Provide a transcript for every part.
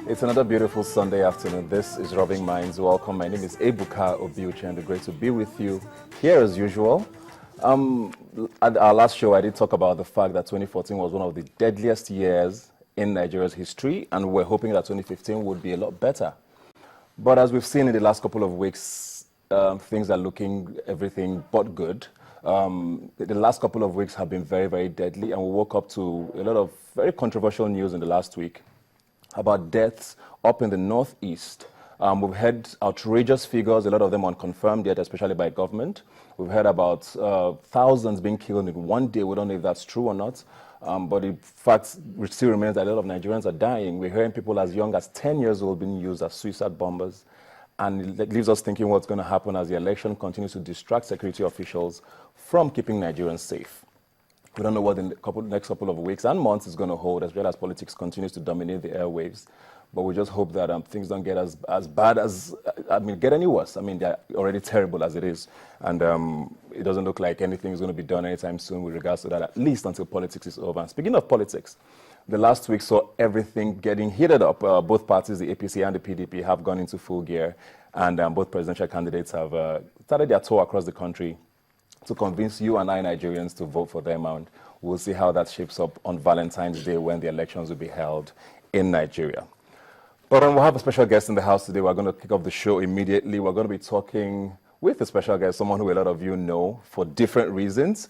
It's another beautiful Sunday afternoon. This is Rubbing Minds. Welcome. My name is Ebuka Obiuchi, and it's great to be with you here as usual. At our last show, I did talk about the fact that 2014 was one of the deadliest years in Nigeria's history, and we're hoping that 2015 would be a lot better. But as we've seen in the last couple of weeks, things are looking everything but good. The last couple of weeks have been very, very deadly, and we woke up to a lot of very controversial news in the last week about deaths up in the northeast. We've heard outrageous figures, a lot of them unconfirmed yet, especially by government. We've heard about thousands being killed in one day. We don't know if that's true or not. But the fact still remains that a lot of Nigerians are dying. We're hearing people as young as 10 years old being used as suicide bombers. And it leaves us thinking what's going to happen as the election continues to distract security officials from keeping Nigerians safe. We don't know what the next couple of weeks and months is going to hold, as well as politics continues to dominate the airwaves. But we just hope that things don't get as bad as, get any worse. They're already terrible as it is. And it doesn't look like anything is going to be done anytime soon with regards to that, at least until politics is over. And speaking of politics, the last week saw everything getting heated up. Both parties, the APC and the PDP, have gone into full gear. And both presidential candidates have started their tour across the country to convince you and I Nigerians to vote for them. And we'll see how that shapes up on Valentine's Day when the elections will be held in Nigeria. But we'll have a special guest in the house today. We're going to kick off the show immediately. We're going to be talking with a special guest, someone who a lot of you know for different reasons.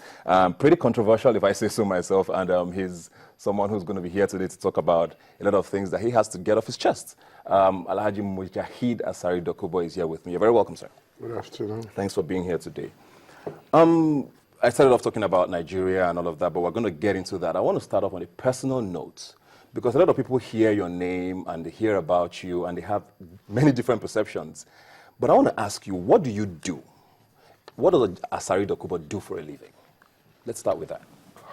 Pretty controversial, if I say so myself. And he's someone who's going to be here today to talk about a lot of things that he has to get off his chest. Alhaji Mujahid Asari Dokubo is here with me. You're very welcome, sir. Good afternoon. Thanks for being here today. I started off talking about Nigeria and all of that, but we're going to get into that. I want to start off on a personal note, because a lot of people hear your name and they hear about you and they have many different perceptions. But I want to ask you, what do you do? What does Asari Dokubo do for a living? Let's start with that.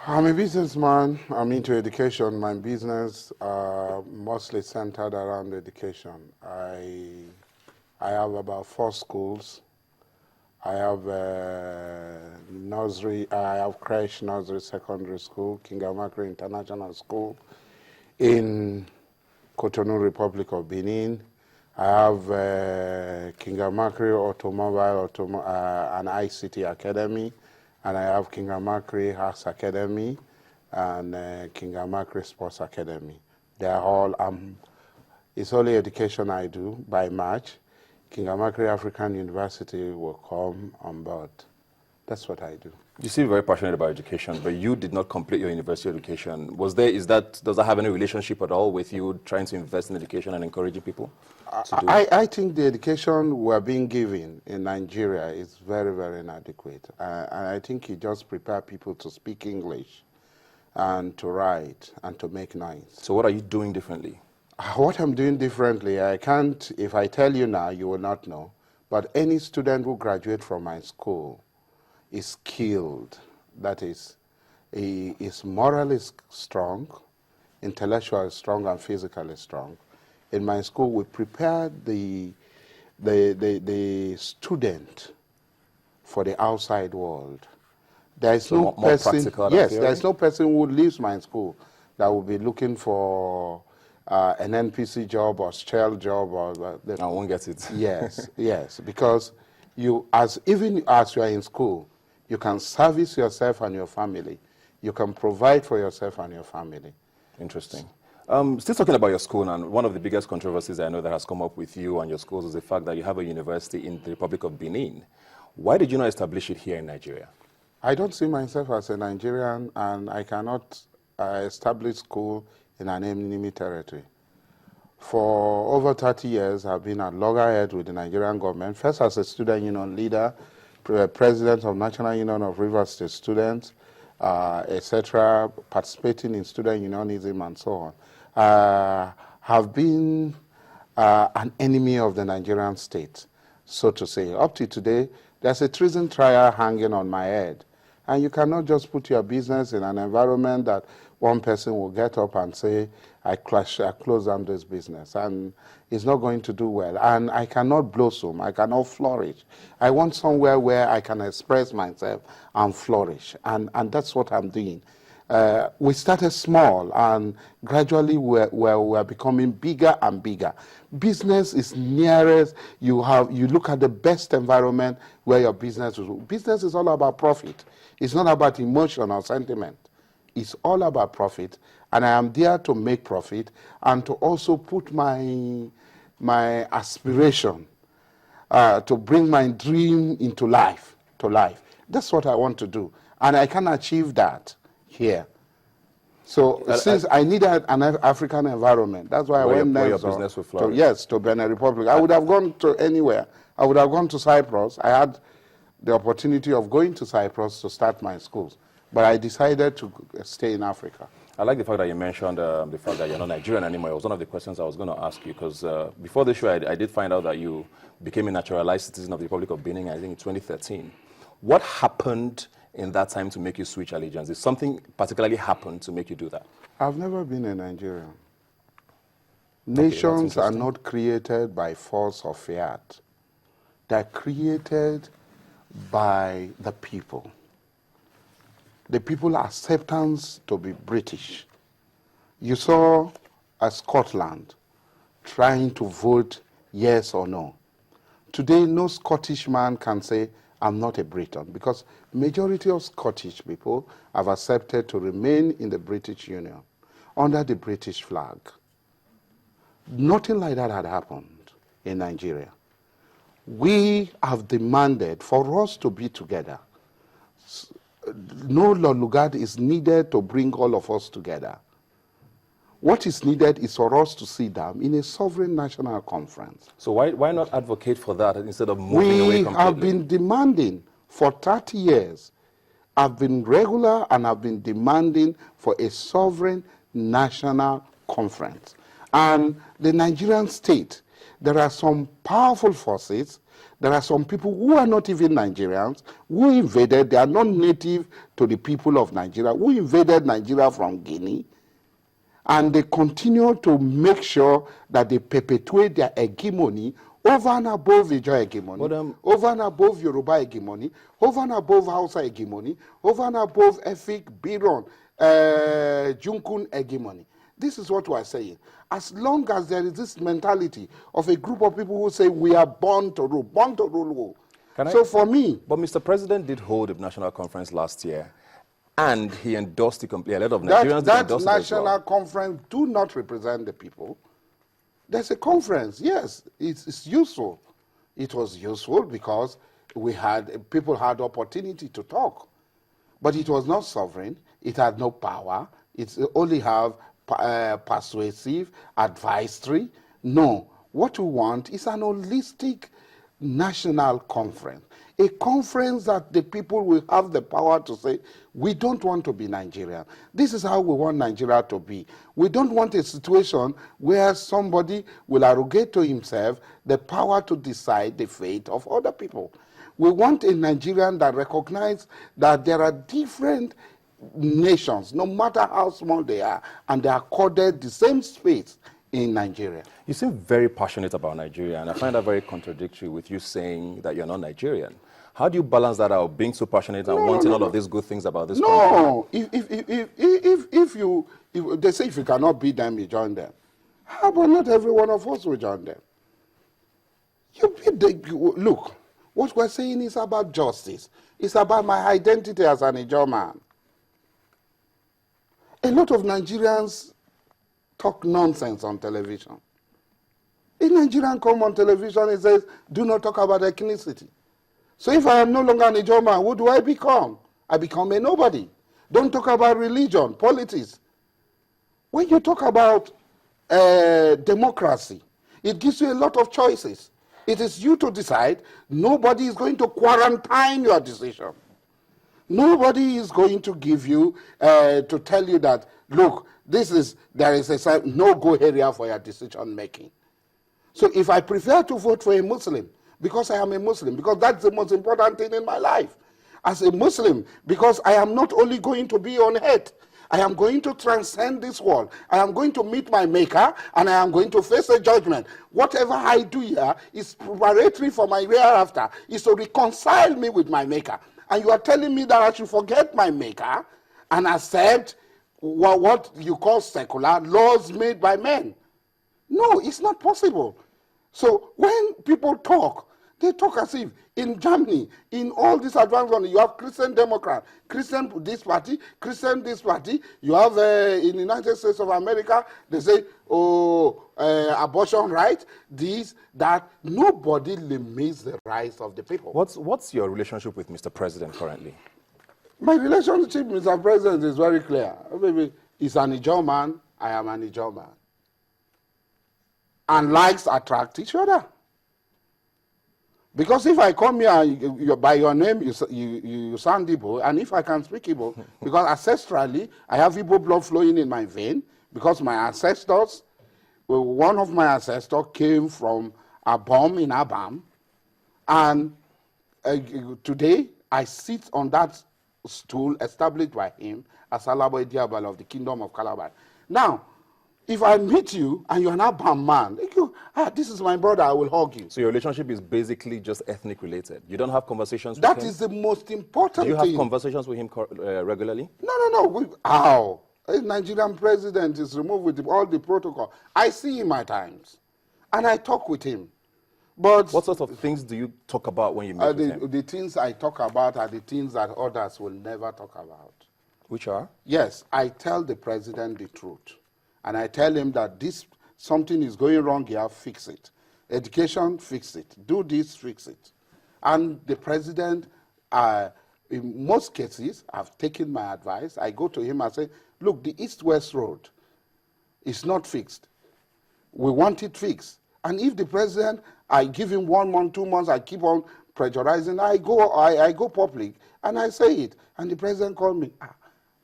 I'm a businessman. I'm into education. My business mostly centered around education. I have about 4 schools. I have nursery. I have creche, nursery, secondary school, Kingamakri International School in Cotonou, Republic of Benin. I have Kingamakri Automobile and ICT Academy, and I have Kingamakri Arts Academy and Kingamakri Sports Academy. They are all, it's only education I do. By March, Kingamakri African University will come on board. That's what I do. You seem very passionate about education, but you did not complete your university education. Does that have any relationship at all with you trying to invest in education and encouraging people to do it? I think the education we're being given in Nigeria is very, very inadequate. And I think it just prepares people to speak English and to write and to make noise. So what are you doing differently? What I'm doing differently, I can't, if I tell you now, you will not know. But any student who graduates from my school is skilled. That is, he is morally strong, intellectually strong, and physically strong. In my school, we prepare the student for the outside world. There is no person. Yes, there is no person who leaves my school that will be looking for an NPC job or shell job or. I won't get it. Yes, yes, because even as you are in school, you can service yourself and your family. You can provide for yourself and your family. Interesting. Still talking about your school, and one of the biggest controversies I know that has come up with you and your schools is the fact that you have a university in the Republic of Benin. Why did you not establish it here in Nigeria? I don't see myself as a Nigerian, and I cannot establish school in an enemy territory. For over 30 years, I've been at loggerhead with the Nigerian government, first as a student union leader, president of National Union of Rivers State Students, etc., participating in student unionism and so on. Have been an enemy of the Nigerian state, so to say. Up to today, there's a treason trial hanging on my head. And you cannot just put your business in an environment that one person will get up and say, I close down this business. And it's not going to do well. And I cannot blossom. I cannot flourish. I want somewhere where I can express myself and flourish. And that's what I'm doing. We started small, and gradually we're becoming bigger and bigger. Business is nearest. You look at the best environment where your business is. Business is all about profit. It's not about emotion or sentiment. It's all about profit, and I am there to make profit and to also put my aspiration to bring my dream into life. That's what I want to do, and I can achieve that here. So since I needed an African environment, that's why I went next to Benin Republic. I would have gone to anywhere. I would have gone to Cyprus. I had the opportunity of going to Cyprus to start my schools, but I decided to stay in Africa. I like the fact that you mentioned the fact that you're not Nigerian anymore. It was one of the questions I was going to ask you, because before the show, I did find out that you became a naturalized citizen of the Republic of Benin, I think in 2013. What happened in that time to make you switch allegiance? Did something particularly happen to make you do that? I've never been a Nigerian. Nations are not created by force or fiat. They're created by the people. The people's acceptance to be British. You saw Scotland trying to vote yes or no. Today, no Scottish man can say, I'm not a Briton, because majority of Scottish people have accepted to remain in the British Union under the British flag. Nothing like that had happened in Nigeria. We have demanded for us to be together. No Lord is needed to bring all of us together. What is needed is for us to sit down in a sovereign national conference. So why not advocate for that instead of moving away completely? We have been demanding for 30 years. I've been regular and I've been demanding for a sovereign national conference. And the Nigerian state, there are some powerful forces. There are some people who are not even Nigerians, who invaded. They are not native to the people of Nigeria, who invaded Nigeria from Guinea. And they continue to make sure that they perpetuate their hegemony over and above Ijaw hegemony, over and above Yoruba hegemony, over and above Hausa hegemony, over and above Efik, Biron, Junkun hegemony. This is what we are saying. As long as there is this mentality of a group of people who say we are born to rule for me. But Mr. President did hold a national conference last year, and he endorsed it completely. A lot of Nigerians that endorsed national conference do not represent the people. There's a conference, yes, it's useful. It was useful because people had opportunity to talk, but it was not sovereign. It had no power. It only have persuasive, advisory. No, what we want is an holistic national conference. A conference that the people will have the power to say, we don't want to be Nigerian. This is how we want Nigeria to be. We don't want a situation where somebody will arrogate to himself the power to decide the fate of other people. We want a Nigerian that recognizes that there are different nations, no matter how small they are, and they are accorded the same space in Nigeria. You seem very passionate about Nigeria, and I find that very contradictory with you saying that you're not Nigerian. How do you balance that out, being so passionate and wanting all of these good things about this country? No, if they say if you cannot beat them, you join them. How about not every one of us will join them? Look, what we're saying is about justice. It's about my identity as an Ijaw man. A lot of Nigerians talk nonsense on television. A Nigerian come on television and says, do not talk about ethnicity. So if I am no longer an Ijaw man, who do I become? I become a nobody. Don't talk about religion, politics. When you talk about democracy, it gives you a lot of choices. It is you to decide. Nobody is going to quarantine your decision. Nobody is going to give you, to tell you that, look, there is a no-go area for your decision making. So if I prefer to vote for a Muslim, because I am a Muslim, because that's the most important thing in my life, as a Muslim, because I am not only going to be on earth, I am going to transcend this world. I am going to meet my maker, and I am going to face a judgment. Whatever I do here is preparatory for my hereafter, is to reconcile me with my maker. And you are telling me that I should forget my maker and accept what you call secular laws made by men. No, it's not possible. So when people talk, they talk as if in Germany, in all these advanced countries, you have Christian Democrat, Christian this party, Christian this party. You have in the United States of America, they say, abortion right, this, that. Nobody limits the rights of the people. What's your relationship with Mr. President currently? My relationship with Mr. President is very clear. Maybe he's an Ijaw man, I am an Ijaw man. And likes attract each other. Because if I come here and by your name you sound Igbo, and if I can speak Igbo, because ancestrally I have Igbo blood flowing in my vein, because my ancestors, one of my ancestors came from Abom in Abam, and today I sit on that stool established by him as Alabo Diabal of the Kingdom of Calabar. Now, if I meet you and you're an Abam man, this is my brother, I will hug you. So your relationship is basically just ethnic related. You don't have conversations with That him? is the most important thing. Do you have conversations with him regularly? No. How? A Nigerian president is removed with all the protocol. I see him at times, and I talk with him. But what sort of things do you talk about when you meet with him? The things I talk about are the things that others will never talk about. Which are? Yes, I tell the president the truth. And I tell him that something is going wrong here, fix it. Education, fix it. Do this, fix it. And the president, in most cases, I've taken my advice. I go to him and say, look, the East-West Road is not fixed. We want it fixed. And if the president, I give him 1 month, 2 months, I keep on pressurizing, I go public, and I say it. And the president called me,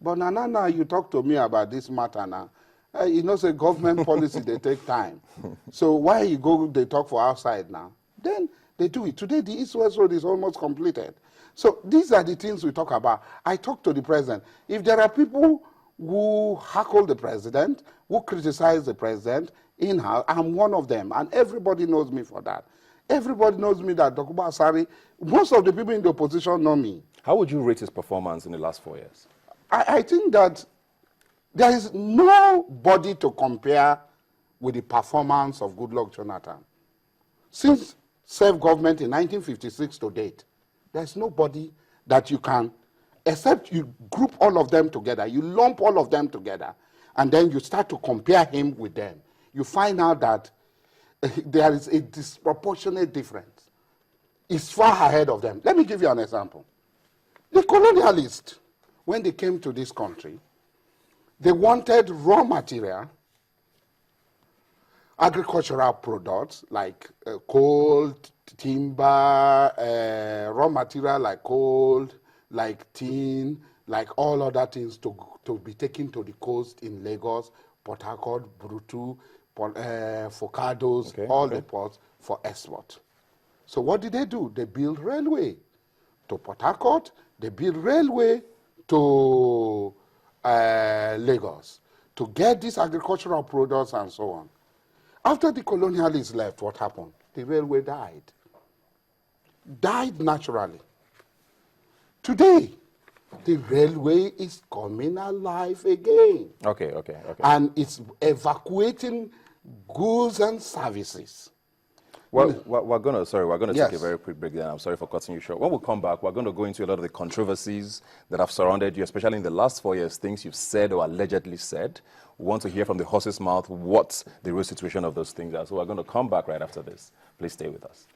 but now you talk to me about this matter now. You know, say government policy, they take time. So why they talk for outside now? Then they do it. Today, the East-West Road is almost completed. So these are the things we talk about. I talk to the president. If there are people who heckle the president, who criticize the president, in-house, I'm one of them. And everybody knows me for that. Everybody knows me that Dokubo Asari, most of the people in the opposition know me. How would you rate his performance in the last 4 years? I think that there is nobody to compare with the performance of Goodluck Jonathan. Since self-government in 1956 to date, there's nobody that you can, except you group all of them together, you lump all of them together, and then you start to compare him with them. You find out that there is a disproportionate difference. It's far ahead of them. Let me give you an example. The colonialists, when they came to this country, they wanted raw material, agricultural products like coal, timber, raw material like coal, like tin, like all other things to be taken to the coast in Lagos, Port Harcourt, Brutu, Focados, the ports for export. So what did they do? They built railway to Port Harcourt, they built railway to Lagos to get these agricultural products and so on. After the colonialists left, what happened? The railway died. Died naturally. Today, the railway is coming alive again. Okay. And it's evacuating goods and services. Well, we're going to take a very quick break then. I'm sorry for cutting you short. When we come back, we're going to go into a lot of the controversies that have surrounded you, especially in the last 4 years, things you've said or allegedly said. We want to hear from the horse's mouth what the real situation of those things are. So we're going to come back right after this. Please stay with us.